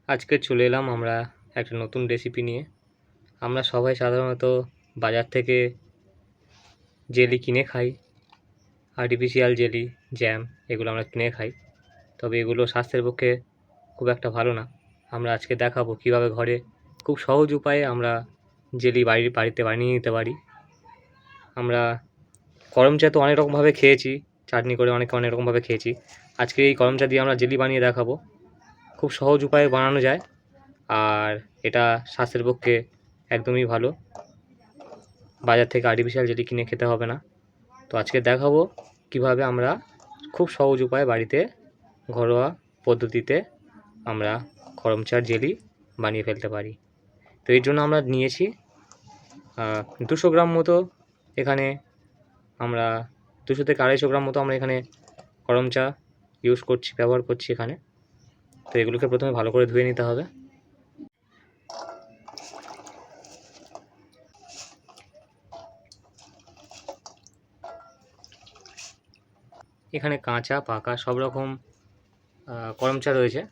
আজকে চলে এলাম আমরা একটা নতুন রেসিপি নিয়ে। আমরা সবাই সাধারণত বাজার থেকে জেলি কিনে খাই, আর্টিফিশিয়াল জেলি, জ্যাম এগুলো আমরা কিনে খাই। তবে এগুলো স্বাস্থ্যের পক্ষে খুব একটা ভালো না। আমরা আজকে দেখাবো কিভাবে ঘরে খুব সহজ উপায়ে আমরা জেলি বাড়িতে বানিয়ে নিতে পারি। আমরা করম চা তো অনেক রকমভাবে খেয়েছি, চাটনি করে অনেক রকমভাবে খেয়েছি। আজকে এই করম চা দিয়ে আমরা জেলি বানিয়ে দেখাবো। খুব সহজ উপায়ে বানানো যায়, আর এটা স্বাস্থ্যের পক্ষে একদমই ভালো। বাজার থেকে আর্টিফিশিয়াল জেলি কিনে খেতে হবে না। তো আজকে দেখাবো কিভাবে আমরা খুব সহজ উপায়ে বাড়িতে ঘরোয়া পদ্ধতিতে আমরা করম চার জেলি বানিয়ে ফেলতে পারি। তো এর জন্য আমরা নিয়েছি 200 গ্রাম মতো। এখানে আমরা 200 থেকে 250 গ্রাম মতো আমরা এখানে করম চা ব্যবহার করছি এখানে। তো এগুলোকে প্রথমে ভালো করে ধুয়ে নিতে হবে। এখানে কাঁচা পাকা সব রকম করম চা রয়েছে।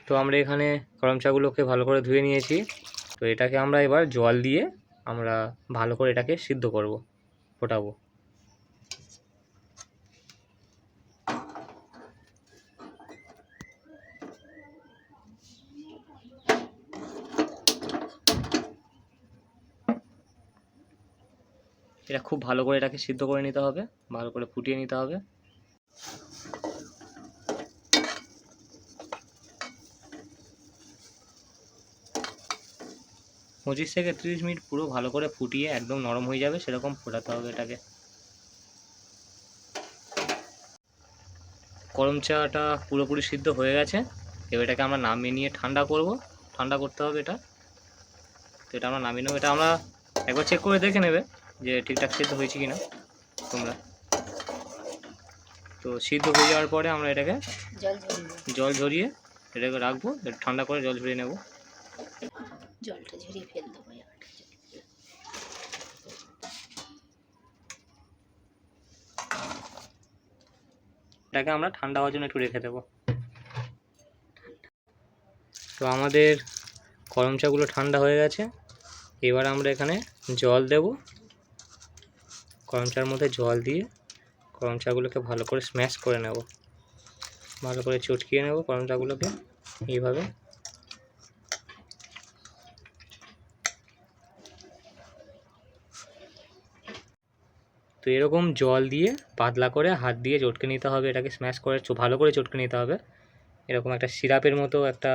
তো আমরা এখানে করম চাগুলোকে ভালো করে ধুয়ে নিয়েছি। তো এটাকে আমরা এবার জল দিয়ে আমরা ভালো করে এটাকে সিদ্ধ করব, ফোটাবো। এটা খুব ভালো করে এটাকে সিদ্ধ করে নিতে হবে, ভালো করে ফুটিয়ে নিতে হবে। পঁচিশ থেকে 30 মিনিট পুরো ভালো করে ফুটিয়ে একদম নরম হয়ে যাবে সেরকম ফোটাতে হবে এটাকে। করম চাটা পুরোপুরি সিদ্ধ হয়ে গেছে। এবার এটাকে আমরা নামিয়ে নিয়ে ঠান্ডা করব, ঠান্ডা করতে হবে এটা। তো এটা আমরা নামিয়ে নেবো। এটা আমরা একবার চেক করে দেখে নেবে যে ঠিকঠাক সিদ্ধ হয়েছে কিনা তোমরা। তো সিদ্ধ হয়ে যাওয়ার পরে আমরা এটাকে জল ঝরিয়ে এটাকে রাখবো, ঠান্ডা করে জল ঝরিয়ে নেব। জলটা ঝরিয়ে ফেল দেবো। এটাকে আমরা ঠান্ডা হওয়ার জন্য একটু রেখে দেবো। তো আমাদের করম চাগুলো ঠান্ডা হয়ে গেছে। এবার আমরা এখানে জল দেব। করম চার মধ্যে জল দিয়ে করম চাগুলোকে ভালো করে স্ম্যাশ করে নেব, ভালো করে চটকিয়ে নেব করম চাগুলোকে এইভাবে। তো এরকম জল দিয়ে পাতলা করে হাত দিয়ে চটকে নিতে হবে, এটাকে স্ম্যাশ করে ভালো করে চটকে নিতে হবে। এরকম একটা সিরাপের মতো একটা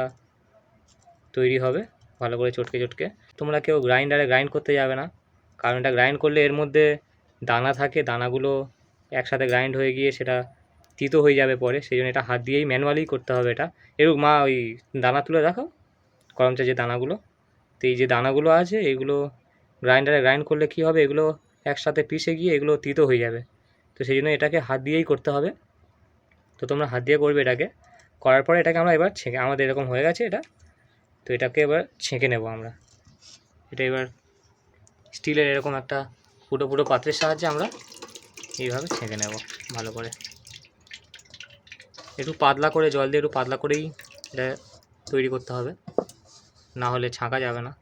তৈরি হবে ভালো করে চটকে চটকে। তোমরা কেউ গ্রাইন্ডারে গ্রাইন্ড করতে যাবে না, কারণ এটা গ্রাইন্ড করলে এর মধ্যে দানা থাকে, দানাগুলো একসাথে গ্রাইন্ড হয়ে গিয়ে সেটা তিতো হয়ে যাবে পরে। সেই জন্য এটা হাত দিয়েই ম্যানুয়ালি করতে হবে। এটা এরকম মা ওই দানা তুলে দেখো, করম চা যে দানাগুলো। তো এই যে দানাগুলো আছে এগুলো গ্রাইন্ডারে গ্রাইন্ড করলে কী হবে, এগুলো একসাথে পিষে গিয়ে এগুলো তিতো হয়ে যাবে। তো সেই জন্য এটাকে হাত দিয়েই করতে হবে। তো তোমরা হাত দিয়ে করবে এটাকে। করার পরে এটাকে আমরা এবার ছেঁকে, আমাদের এরকম হয়ে গেছে এটা। তো এটাকে এবার ছেঁকে নেব আমরা। এটা এবার স্টিলের এরকম একটা ফুটো ফুটো পাত্রের সাহায্যে আমরা এইভাবে ছেঁকে নেব ভালো করে। একটু পাতলা করে জল দিয়ে একটু পাতলা করেই এটা তৈরি করতে হবে, না হলে ছাঁকা যাবে না।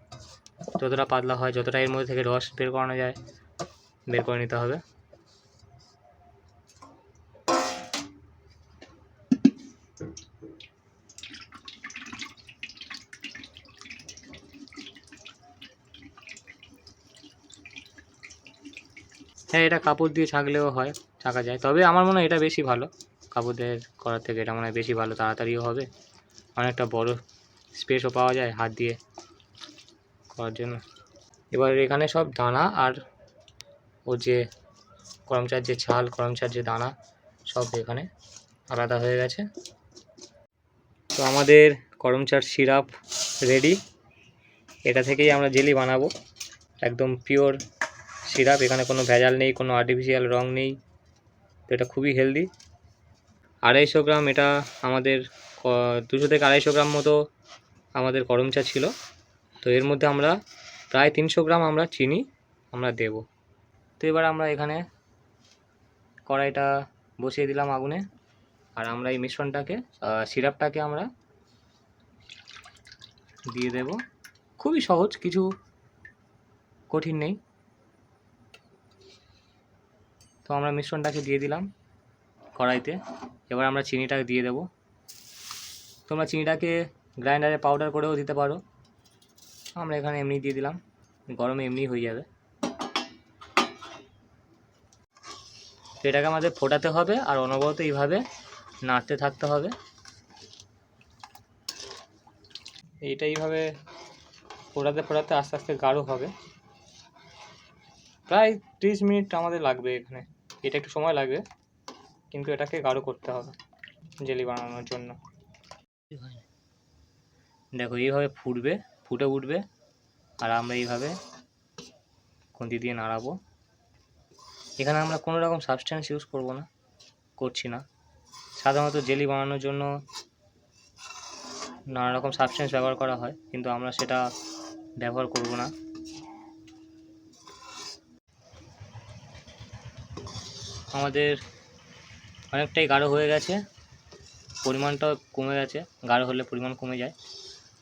যতটা পাতলা হয়, যতটা এর মধ্যে থেকে রস বের করানো যায় বের করে নিতে হবে। হ্যাঁ, এটা কাপড় দিয়ে ছাঁকলেও হয়, ছাঁকা যায়। তবে আমার মনে হয় এটা বেশি ভালো, কাপড় দিয়ে করার থেকে এটা মনে হয় বেশি ভালো, তাড়াতাড়িও হবে, অনেকটা বড় স্পেসও পাওয়া যায় হাত দিয়ে করার জন্য। এবার এখানে সব দানা আর ও যে করম চার যে ছাল, করম চার যে দানা সব এখানে আলাদা হয়ে গেছে। তো আমাদের করম চার সিরাপ রেডি। এটা থেকেই আমরা জেলি বানাবো, একদম পিওর সিরাপ। এখানে কোনো ভেজাল নেই, কোনো আর্টিফিশিয়াল রং নেই। তো এটা খুবই হেলদি। 250 গ্রাম এটা আমাদের 200 থেকে 250 গ্রাম মতো আমাদের করম চা ছিল। তো এর মধ্যে আমরা প্রায় 300 গ্রাম আমরা চিনি আমরা দেব। তো এবার আমরা এখানে কড়াইটা বসিয়ে দিলাম আগুনে, আর আমরা এই মিশ্রণটাকে সিরাপটাকে আমরা দিয়ে দেব। খুবই সহজ, কিছু কঠিন নেই। তো আমরা মিশ্রণটাকে দিয়ে দিলাম কড়াইতে। এবার আমরা চিনিটাকে দিয়ে দেব। তোমরা চিনিটাকে গ্রাইন্ডারে পাউডার করেও দিতে পারো, আমরা এখানে এমনি দিয়ে দিলাম, গরমে এমনি হয়ে যাবে। তো এটাকে আমাদের ফোটাতে হবে আর অনবরত এইভাবে নাড়তে থাকতে হবে। এইটা এইভাবে ফোটাতে ফোটাতে আস্তে আস্তে গাঢ় হবে। প্রায় 30 মিনিট আমাদের লাগবে এখানে, এটা একটু সময় লাগবে, কিন্তু এটাকে গাঢ় করতে হবে জেলি বানানোর জন্য। দেখো এইভাবে ফুটে উঠবে, আর আমরা এইভাবে খুন্তি দিয়ে নাড়াবো। এখানে আমরা কোনো রকম সাবস্টেন্স ইউজ করছি না। সাধারণত জেলি বানানোর জন্য নানা রকম সাবস্টেন্স ব্যবহার করা হয়, কিন্তু আমরা সেটা ব্যবহার করব না। আমাদের অনেকটাই গাঢ় হয়ে গেছে, পরিমাণটাও কমে গেছে। গাঢ় হলে পরিমাণ কমে যায়,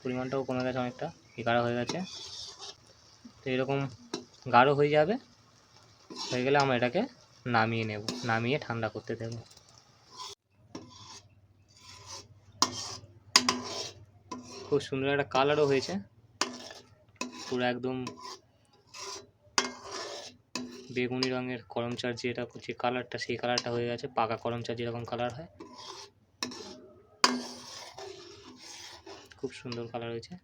পরিমাণটাও কমে গেছে অনেকটা, গাঢ় হয়ে গেছে। তো এরকম গাঢ় হয়ে যাবে, হয়ে গেলে আমরা এটাকে নামিয়ে নেব, নামিয়ে ঠান্ডা করতে দেব। খুব সুন্দর একটা কালারও হয়েছে, পুরো একদম বেগুনি রঙের করমচার যেটা যে কালারটা, সেই কালারটা হয়ে গেছে, পাকা করমচার যেরকম কালার হয়, খুব সুন্দর কালার হয়েছে।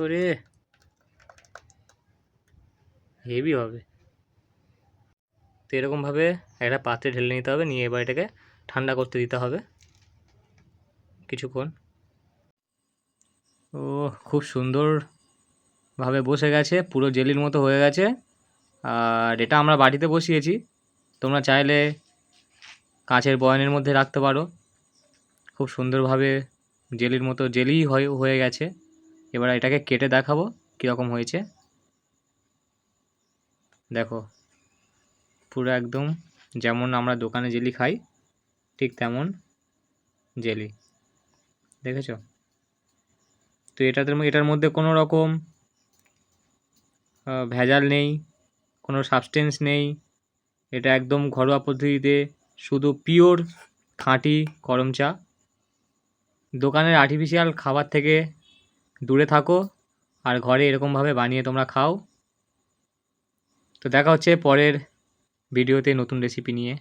ওরে হেভি হবে। তো এরকমভাবে একটা পাত্রে ঢেলে নিতে হবে, নিয়ে এবার এটাকে ঠান্ডা করতে দিতে হবে কিছুক্ষণ। ও খুব সুন্দরভাবে বসে গেছে, পুরো জেলির মতো হয়ে গেছে। আর এটা আমরা বাটিতে বসিয়েছি, তোমরা চাইলে কাঁচের বয়ামের মধ্যে রাখতে পারো। খুব সুন্দরভাবে জেলির মতো জেলি হয়ে গেছে। এবার এটাকে কেটে দেখাবো কীরকম হয়েছে। দেখো পুরো একদম যেমন আমরা দোকানে জেলি খাই ঠিক তেমন জেলি, দেখেছো? তো এটার মধ্যে কোনো রকম ভেজাল নেই, কোনো সাবস্টেন্স নেই। এটা একদম ঘরোয়া পদ্ধতিতে শুধু পিওর খাঁটি করম চা। দোকানের আর্টিফিশিয়াল খাবার থেকে দূরে থাকো, আর ঘরে এরকমভাবে বানিয়ে তোমরা খাও। তো দেখা হচ্ছে পরের ভিডিওতে নতুন রেসিপি নিয়ে।